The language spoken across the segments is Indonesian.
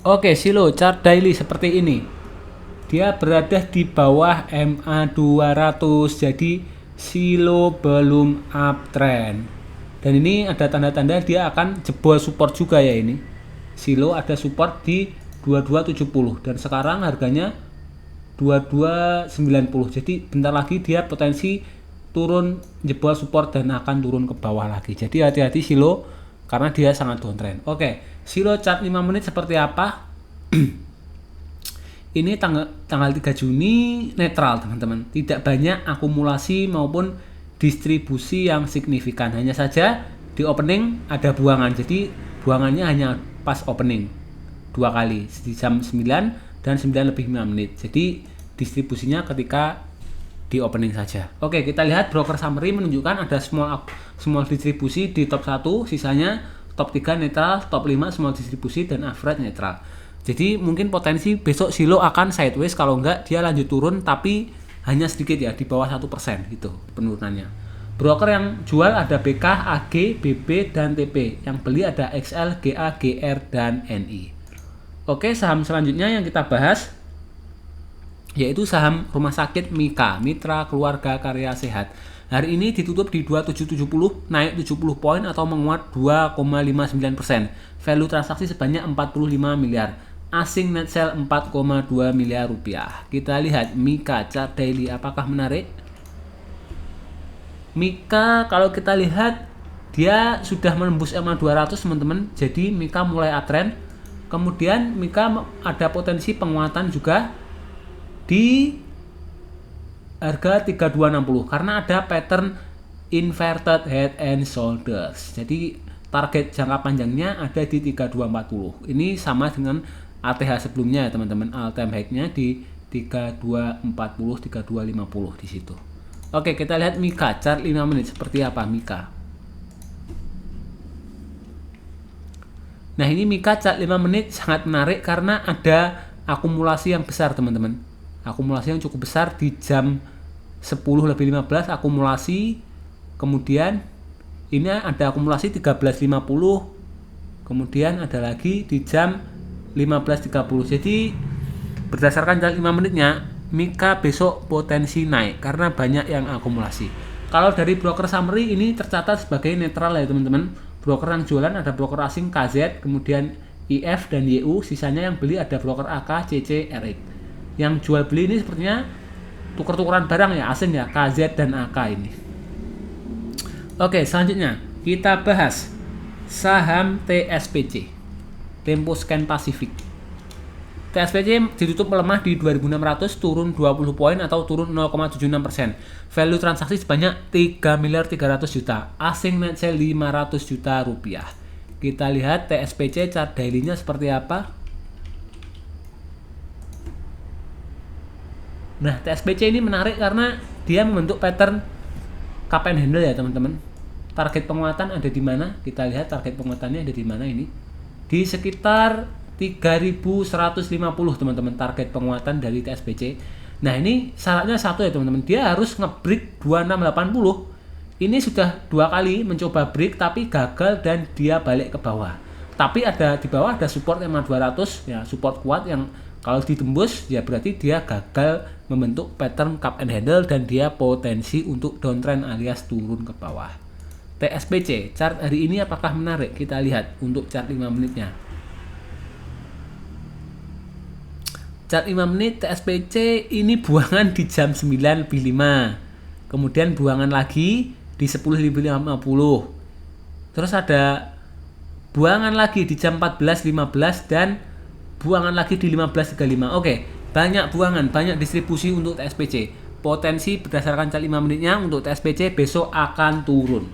Oke, Silo chart daily seperti ini. Dia berada di bawah MA 200, jadi Silo belum uptrend. Dan ini ada tanda-tanda dia akan jebol support juga ya ini. Silo ada support di 2270 dan sekarang harganya 2290. Jadi bentar lagi dia potensi turun jebol support dan akan turun ke bawah lagi. Jadi hati-hati Silo karena dia sangat downtrend. Oke, Silo chart 5 menit seperti apa? Ini tanggal 3 Juni netral teman-teman. Tidak banyak akumulasi maupun distribusi yang signifikan. Hanya saja di opening ada buangan. Jadi buangannya hanya pas opening 2 kali di jam 9 dan 9 lebih 5 menit. Jadi distribusinya ketika di opening saja. Oke, kita lihat broker summary menunjukkan ada small distribusi di top 1, sisanya top 3 netral, top 5 small distribusi dan average netral. Jadi mungkin potensi besok Silo akan sideways, kalau enggak dia lanjut turun tapi hanya sedikit ya, di bawah 1% gitu penurunannya. Broker yang jual ada BK, AG, BB, dan TP. Yang beli ada XL, GA, GR, dan NI. Oke, saham selanjutnya yang kita bahas yaitu saham rumah sakit Mika, Mitra Keluarga Karya Sehat. Hari ini ditutup di 2770, naik 70 poin atau menguat 2,59%. Value transaksi sebanyak 45 miliar. Asing net sell 4,2 miliar rupiah. Kita lihat Mika chart daily apakah menarik? Mika kalau kita lihat dia sudah menembus MA 200 teman-teman. Jadi Mika mulai uptrend. Kemudian Mika ada potensi penguatan juga di harga 3260 karena ada pattern inverted head and shoulders. Jadi target jangka panjangnya ada di 3240. Ini sama dengan ATH sebelumnya ya teman-teman. All time high-nya di 3240, 3250 di situ. Oke, kita lihat Mika chart 5 menit seperti apa Mika. Nah, ini Mika chart 5 menit sangat menarik karena ada akumulasi yang besar teman-teman. Akumulasi yang cukup besar di jam 10:15 akumulasi. Kemudian ini ada akumulasi 13.50. Kemudian ada lagi di jam 15.30. Jadi berdasarkan chart 5 menitnya Mika besok potensi naik karena banyak yang akumulasi. Kalau dari broker summary ini tercatat sebagai netral ya teman-teman. Broker yang jualan ada broker asing KZ, kemudian IF dan YU, sisanya yang beli ada broker AK, CC, RX. Yang jual beli ini sepertinya tuker-tukeran barang ya, asing ya, KZ dan AK ini. Oke, selanjutnya kita bahas saham TSPC, Tempo Scan Pacific. TSPC ditutup melemah di 2600, turun 20 poin atau turun 0,76%. Value transaksi sebanyak 3 miliar 300 juta. Asing net sell 500 juta rupiah. Kita lihat TSPC chart daily-nya seperti apa. Nah, TSPC ini menarik karena dia membentuk pattern cup and handle ya teman-teman. Target penguatan ada di mana? Kita lihat target penguatannya ada di mana ini. Di sekitar 3150 teman-teman target penguatan dari TSPC. Nah, ini syaratnya satu ya teman-teman. Dia harus nge-break 2680. Ini sudah 2 kali mencoba break tapi gagal dan dia balik ke bawah. Tapi ada di bawah ada support MA 200 ya, support kuat yang kalau ditembus ya berarti dia gagal membentuk pattern cup and handle dan dia potensi untuk downtrend alias turun ke bawah. TSPC chart hari ini apakah menarik? Kita lihat untuk chart 5 menitnya. Chart 5 menit TSPC ini buangan di jam 9.05. Kemudian buangan lagi di 10.50. Terus ada buangan lagi di jam 14.15 dan buangan lagi di 15.35. Oke, banyak buangan, banyak distribusi untuk TSPC. Potensi berdasarkan chart 5 menitnya untuk TSPC besok akan turun.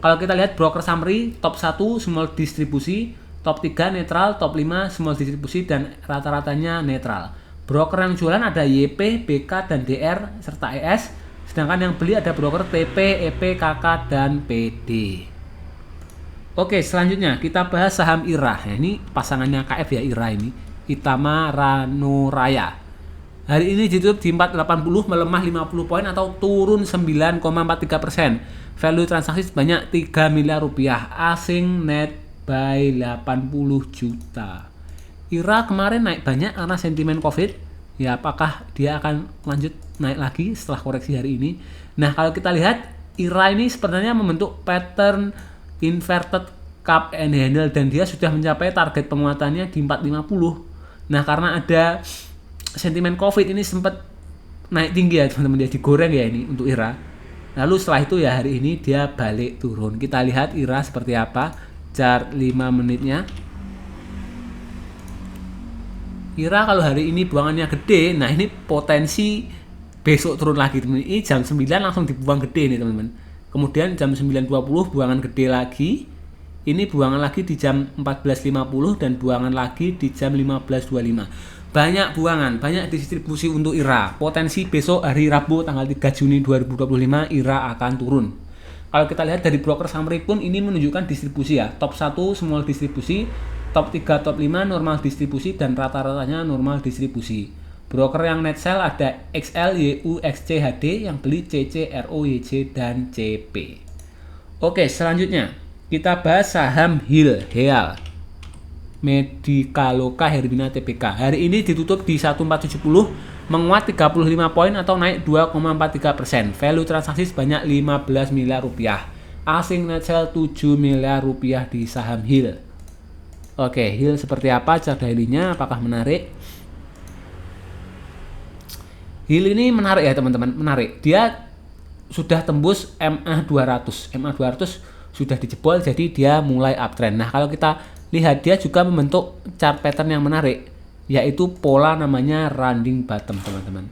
Kalau kita lihat broker summary, top 1 small distribusi, top 3 netral, top 5 small distribusi dan rata-ratanya netral. Broker yang jualan ada YP, BK dan DR serta ES, sedangkan yang beli ada broker TP, EP, KK dan PD. Oke, selanjutnya kita bahas saham IRA. Nah, ini pasangannya KF ya IRA ini, Itama Ranuraya. Hari ini ditutup di 480, melemah 50 poin atau turun 9,43%. Value transaksi sebanyak 3 miliar rupiah. Asing net by 80 juta. IRA kemarin naik banyak karena sentimen COVID. Ya, apakah dia akan lanjut naik lagi setelah koreksi hari ini? Nah, kalau kita lihat IRA ini sebenarnya membentuk pattern inverted cup and handle dan dia sudah mencapai target penguatannya di 450. Nah, karena ada sentimen COVID ini sempat naik tinggi ya teman-teman, dia digoreng ya ini untuk IRA. Lalu setelah itu ya hari ini dia balik turun. Kita lihat IRA seperti apa chart 5 menitnya. IRA kalau hari ini buangannya gede, nah ini potensi besok turun lagi teman-teman. Ini jam 9 langsung dibuang gede nih teman-teman. Kemudian jam 9.20 buangan gede lagi. Ini buangan lagi di jam 14.50 dan buangan lagi di jam 15.25. Banyak buangan, banyak distribusi untuk IRA. Potensi besok hari Rabu tanggal 3 Juni 2025 IRA akan turun. Kalau kita lihat dari broker summary pun ini menunjukkan distribusi ya. Top 1 small distribusi, top 3, top 5 normal distribusi dan rata-ratanya normal distribusi. Broker yang net sell ada XL, YU, XC, HD, yang beli CC, RO, YC, dan CP. Oke, selanjutnya kita bahas saham HEAL, Medikaloka Hermina Tbk. Hari ini ditutup di 1470, menguat 35 poin atau naik 2,43%. Value transaksi sebanyak 15 miliar rupiah. Asing net sell 7 miliar rupiah di saham HEAL. Oke, HEAL seperti apa chart daily-nya? Apakah menarik? HEAL ini menarik ya teman-teman, menarik. Dia sudah tembus MA200. MA200 sudah dijebol, jadi dia mulai uptrend. Nah, kalau kita lihat dia juga membentuk chart pattern yang menarik, yaitu pola namanya rounding bottom teman-teman.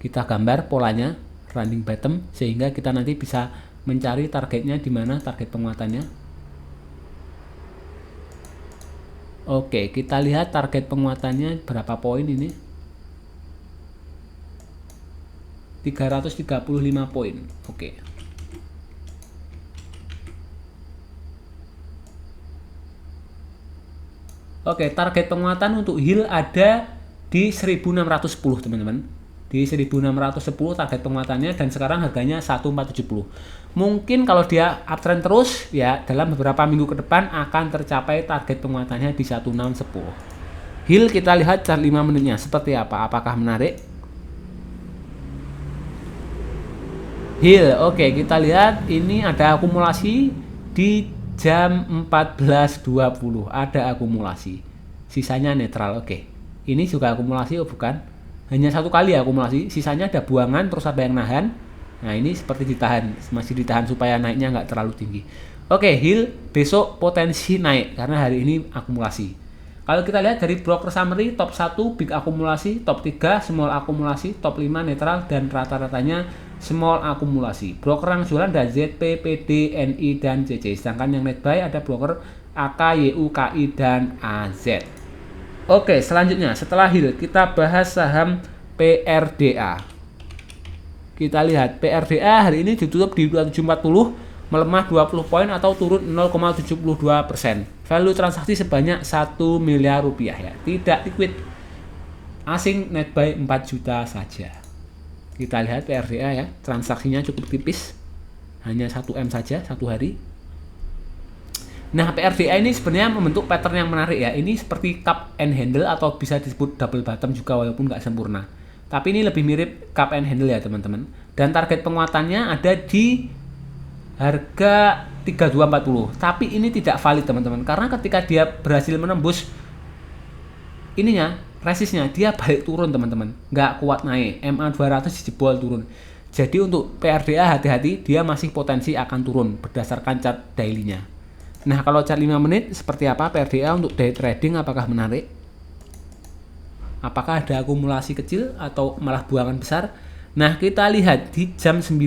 Kita gambar polanya rounding bottom sehingga kita nanti bisa mencari targetnya di mana target penguatannya. Oke, kita lihat target penguatannya berapa poin ini. 335 poin. Oke. Oke, target penguatan untuk HEAL ada di 1610 teman-teman. Di 1610 target penguatannya dan sekarang harganya 1470. Mungkin kalau dia uptrend terus ya dalam beberapa minggu ke depan akan tercapai target penguatannya di 1610. HEAL kita lihat chart 5 menitnya seperti apa? Apakah menarik? HEAL, oke, kita lihat ini ada akumulasi di jam 14.20 ada akumulasi. Sisanya netral. Oke. Ini juga akumulasi oh bukan? Hanya satu kali akumulasi, sisanya ada buangan terus ada yang nahan. Nah, ini seperti ditahan, masih ditahan supaya naiknya nggak terlalu tinggi. Oke, HEAL besok potensi naik karena hari ini akumulasi. Kalau kita lihat dari broker summary, top 1 big akumulasi, top 3 small akumulasi, top 5 netral dan rata-ratanya small akumulasi. Broker yang jualan ada ZP, PD, NI, dan CC. Sedangkan yang net buy ada broker AK, YU, KI, dan AZ. Oke, selanjutnya setelah HEAL kita bahas saham PRDA. Kita lihat PRDA hari ini ditutup di 2740, melemah 20 poin atau turun 0,72%. Value transaksi sebanyak 1 miliar rupiah ya. Tidak liquid. Asing net buy 4 juta saja. Kita lihat PRDA ya, transaksinya cukup tipis. Hanya 1M saja satu hari. Nah, PRDA ini sebenarnya membentuk pattern yang menarik ya. Ini seperti cup and handle atau bisa disebut double bottom juga walaupun nggak sempurna. Tapi ini lebih mirip cup and handle ya teman-teman. Dan target penguatannya ada di harga 3240. Tapi ini tidak valid teman-teman. Karena ketika dia berhasil menembus ininya, resistnya, dia balik turun teman-teman. Nggak kuat naik. MA200 dijebol turun. Jadi untuk PRDA hati-hati, dia masih potensi akan turun berdasarkan chart daily-nya. Nah, kalau chart 5 menit seperti apa PRDA untuk day trading, apakah menarik? Apakah ada akumulasi kecil atau malah buangan besar? Nah, kita lihat di jam 9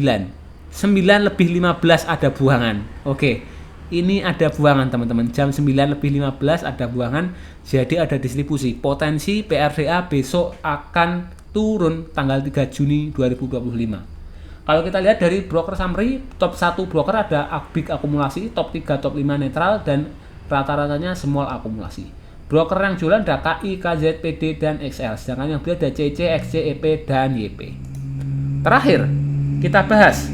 lebih 15 ada buangan. Oke, ini ada buangan teman-teman. Jam 9 lebih 15 ada buangan. Jadi ada distribusi. Potensi PRDA besok akan turun tanggal 3 Juni 2025. Kalau kita lihat dari broker summary, top 1 broker ada big akumulasi, top 3, top 5 netral, dan rata-ratanya small akumulasi. Broker yang jualan ada KI, KZ, PD, dan XL. Sedangkan yang beli ada CC, XC, EP, dan YP. Terakhir, kita bahas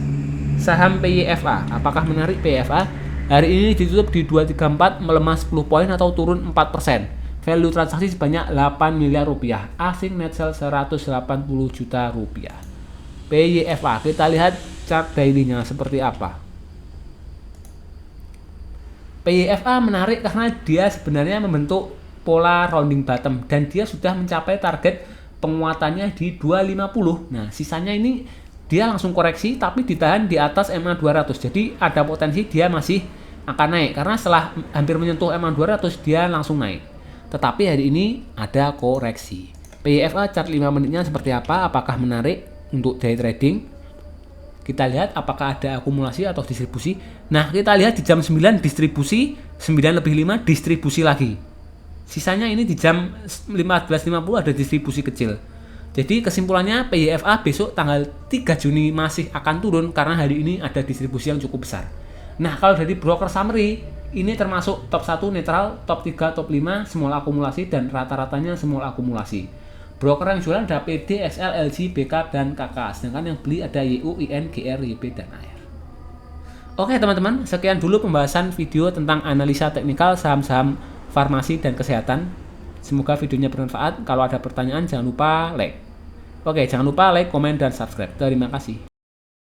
saham PYFA. Apakah menarik PYFA? Hari ini ditutup di 234, melemah 10 poin atau turun 4%. value transaksi sebanyak 8 miliar rupiah, asing net sell 180 juta rupiah. PYFA, kita lihat chart daily-nya seperti apa. PYFA menarik karena dia sebenarnya membentuk pola rounding bottom dan dia sudah mencapai target penguatannya di 250. Nah, sisanya ini dia langsung koreksi tapi ditahan di atas MA 200. Jadi ada potensi dia masih akan naik karena setelah hampir menyentuh MA 200 dia langsung naik. Tetapi hari ini ada koreksi. PYFA chart 5 menitnya seperti apa? Apakah menarik untuk day trading? Kita lihat apakah ada akumulasi atau distribusi. Nah, kita lihat di jam 9 distribusi, 9:05 distribusi lagi. Sisanya ini di jam 15.50 ada distribusi kecil. Jadi kesimpulannya PYFA besok tanggal 3 Juni masih akan turun karena hari ini ada distribusi yang cukup besar. Nah, kalau dari broker summary, ini termasuk top 1 netral, top 3, top 5 small akumulasi dan rata-ratanya small akumulasi. Broker yang jualan ada PD, XL, LG, BK, dan KK. Sedangkan yang beli ada YU, IN, GR, YB, dan AR. Oke teman-teman, sekian dulu pembahasan video tentang analisa teknikal saham-saham farmasi dan kesehatan. Semoga videonya bermanfaat. Kalau ada pertanyaan jangan lupa like. Oke, jangan lupa like, komen, dan subscribe. Terima kasih.